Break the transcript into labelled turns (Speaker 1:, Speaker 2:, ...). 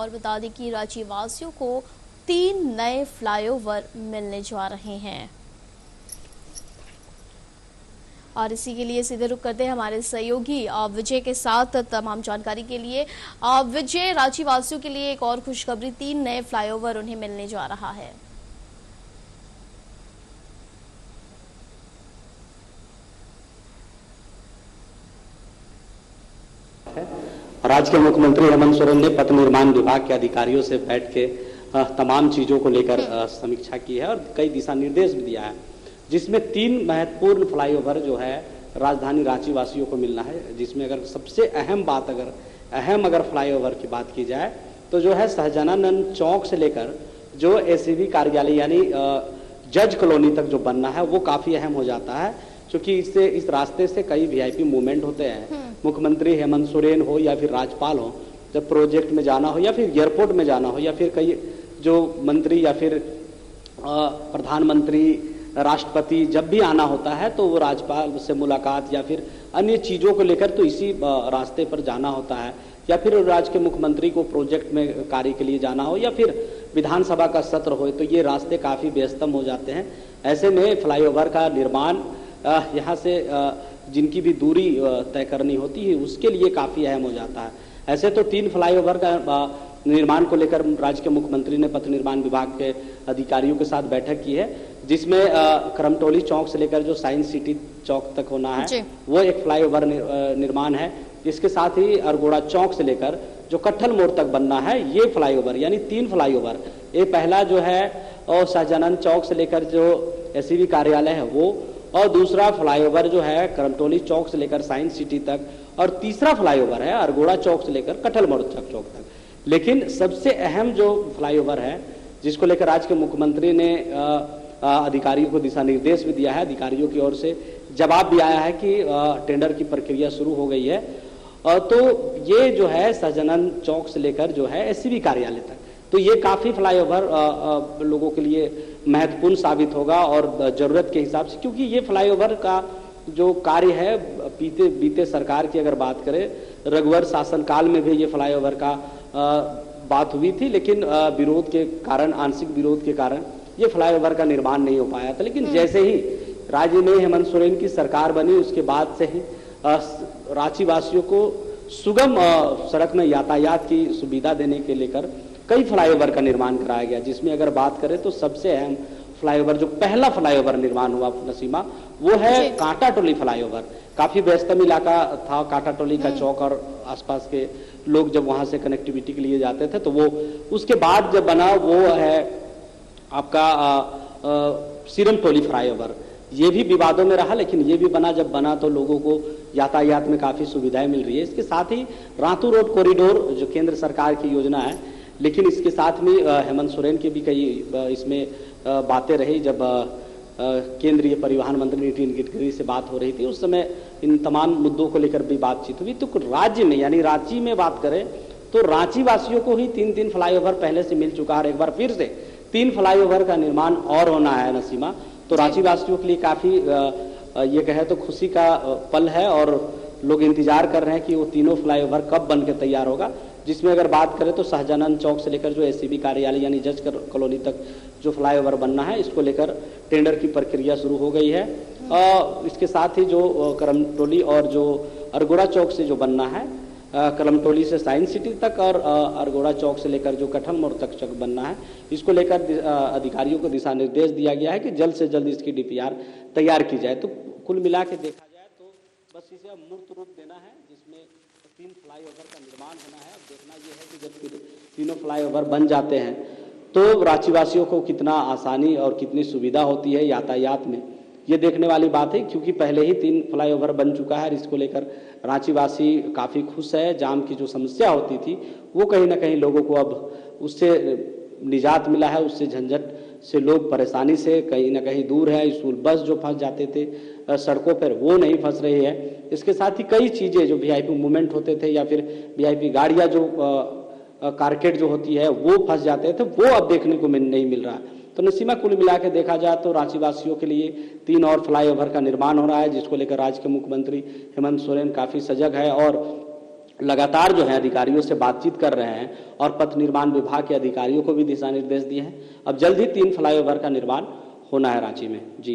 Speaker 1: और बता दें कि रांची वासियों को 3 नए फ्लाईओवर मिलने जा रहे हैं। और इसी के लिए सीधे रुक करते हैं हमारे सहयोगी विजय के साथ तमाम जानकारी के लिए। विजय, रांची वासियों के लिए एक और खुशखबरी, 3 नए फ्लाईओवर उन्हें मिलने जा रहा है।
Speaker 2: राज्य के मुख्यमंत्री हेमंत सोरेन ने पथ निर्माण विभाग के अधिकारियों से बैठ के तमाम चीजों को लेकर समीक्षा की है और कई दिशा निर्देश भी दिया है, जिसमें 3 महत्वपूर्ण फ्लाईओवर जो है राजधानी रांची वासियों को मिलना है। जिसमें अगर सबसे अहम अगर फ्लाईओवर की बात की जाए तो जो है सहजानंद चौक से लेकर जो एसीबी कार्यालय यानी जज कॉलोनी तक जो बनना है वो काफी अहम हो जाता है, क्योंकि इससे इस रास्ते से कई वीआईपी मूवमेंट होते हैं। मुख्यमंत्री हेमंत सोरेन हो या फिर राज्यपाल हो, जब प्रोजेक्ट में जाना हो या फिर एयरपोर्ट में जाना हो या फिर कई जो मंत्री या फिर प्रधानमंत्री, राष्ट्रपति जब भी आना होता है तो वो राज्यपाल से मुलाकात या फिर अन्य चीजों को लेकर तो इसी रास्ते पर जाना होता है, या फिर राज्य के मुख्यमंत्री को प्रोजेक्ट में कार्य के लिए जाना हो या फिर विधानसभा का सत्र हो, तो ये रास्ते काफी व्यस्तम हो जाते हैं। ऐसे में फ्लाईओवर का निर्माण यहाँ से जिनकी भी दूरी तय करनी होती है उसके लिए काफी अहम हो जाता है। ऐसे तो 3 फ्लाईओवर का निर्माण को लेकर राज्य के मुख्यमंत्री ने पथ निर्माण विभाग के अधिकारियों के साथ बैठक की है, जिसमें करमटोली चौक से लेकर जो साइंस सिटी चौक तक होना है वो एक फ्लाईओवर निर्माण है। इसके साथ ही अरगोड़ा चौक से लेकर जो कट्ठल मोड़ तक बनना है ये फ्लाईओवर, यानी 3 फ्लाईओवर। ये पहला जो है और सहजानंद चौक से लेकर जो एसीबी कार्यालय है वो, और दूसरा फ्लाईओवर जो है करमटोली चौक से लेकर साइंस सिटी तक, और तीसरा फ्लाईओवर है अरगोड़ा चौक से लेकर कट्ठल मोड़ चौक तक। लेकिन सबसे अहम जो फ्लाईओवर है जिसको लेकर राज्य के मुख्यमंत्री ने अधिकारियों को दिशा निर्देश भी दिया है, अधिकारियों की ओर से जवाब भी आया है कि टेंडर की प्रक्रिया शुरू हो गई है, तो ये जो है सहजानंद चौक से लेकर जो है एसीबी कार्यालय तक, तो ये काफी फ्लाईओवर लोगों के लिए महत्वपूर्ण साबित होगा और जरूरत के हिसाब से, क्योंकि ये फ्लाईओवर का जो कार्य है बीते सरकार की अगर बात करें, रघुवर शासनकाल में भी ये फ्लाईओवर का बात हुई थी, लेकिन विरोध के कारण, आंशिक विरोध के कारण ये फ्लाईओवर का निर्माण नहीं हो पाया था। लेकिन जैसे ही राज्य में हेमंत सोरेन की सरकार बनी उसके बाद से ही रांची वासियों को सुगम सड़क में यातायात की सुविधा देने के लेकर कई फ्लाईओवर का निर्माण कराया गया, जिसमें अगर बात करें तो सबसे अहम फ्लाईओवर जो पहला फ्लाईओवर निर्माण हुआ नसीमा वो है कांटाटोली फ्लाईओवर। काफी व्यस्तम इलाका था कांटाटोली का चौक, और आसपास के लोग जब वहां से कनेक्टिविटी के लिए जाते थे तो वो उसके बाद जब बना वो है आपका सिरमटोली फ्लाईओवर। ये भी विवादों में रहा, लेकिन ये भी जब बना तो लोगों को यातायात में काफी सुविधाएं मिल रही है। इसके साथ ही रातू रोड कॉरिडोर जो केंद्र सरकार की योजना है, लेकिन इसके साथ में हेमंत सोरेन की भी कई इसमें बातें रही। जब केंद्रीय परिवहन मंत्री नितिन गडकरी से बात हो रही थी उस समय इन तमाम मुद्दों को लेकर भी बातचीत हुई। तो राज्य में यानी रांची में बात करें तो रांची वासियों को ही 3 फ्लाईओवर पहले से मिल चुका है, एक बार फिर से 3 फ्लाईओवर का निर्माण और होना है नसीमा। तो रांची वासियों के लिए काफी ये कहे तो खुशी का पल है, और लोग इंतजार कर रहे हैं कि वो तीनों फ्लाईओवर कब बन के तैयार होगा। जिसमें अगर बात करें तो सहजानंद चौक से लेकर जो एसीबी कार्यालय यानी जज कॉलोनी तक जो फ्लाईओवर बनना है, इसको लेकर टेंडर की प्रक्रिया शुरू हो गई है। इसके साथ ही जो करमटोली और जो अरगोड़ा चौक से जो बनना है, करमटोली से साइंस सिटी तक और अरगोड़ा चौक से लेकर जो कट्ठल मोड़ तक चौक बनना है, इसको लेकर अधिकारियों को दिशा निर्देश दिया गया है कि जल्द से जल्द इसकी डीपीआर तैयार की जाए। तो कुल मिला के देखा जाए तो बस इसे अब मूर्त रूप देना है, जिसमें 3 फ्लाईओवर का निर्माण होना है। अब देखना यह है कि जब तीनों फ्लाईओवर बन जाते हैं तो रांची वासियों को कितना आसानी और कितनी सुविधा होती है यातायात में, ये देखने वाली बात है। क्योंकि पहले ही 3 फ्लाईओवर बन चुका है, इसको लेकर रांची वासी काफी खुश है। जाम की जो समस्या होती थी वो कहीं ना कहीं लोगों को अब उससे निजात मिला है, उससे झंझट से लोग परेशानी से कहीं ना कहीं दूर है। स्कूल बस जो फंस जाते थे सड़कों पर वो नहीं फंस रही है। इसके साथ ही कई चीजें जो वीआईपी मूवमेंट होते थे या फिर वीआईपी गाड़ियां जो कारकेट जो होती है वो फंस जाते थे, वो अब देखने को नहीं मिल रहा। तो नसीमा कुल मिला के देखा जाए तो रांची वासियों के लिए 3 और फ्लाईओवर का निर्माण हो रहा है, जिसको लेकर राज्य के मुख्यमंत्री हेमंत सोरेन काफी सजग है और लगातार जो है अधिकारियों से बातचीत कर रहे हैं और पथ निर्माण विभाग के अधिकारियों को भी दिशा निर्देश दिए हैं। अब जल्द ही 3 फ्लाईओवर का निर्माण होना है रांची में। जी।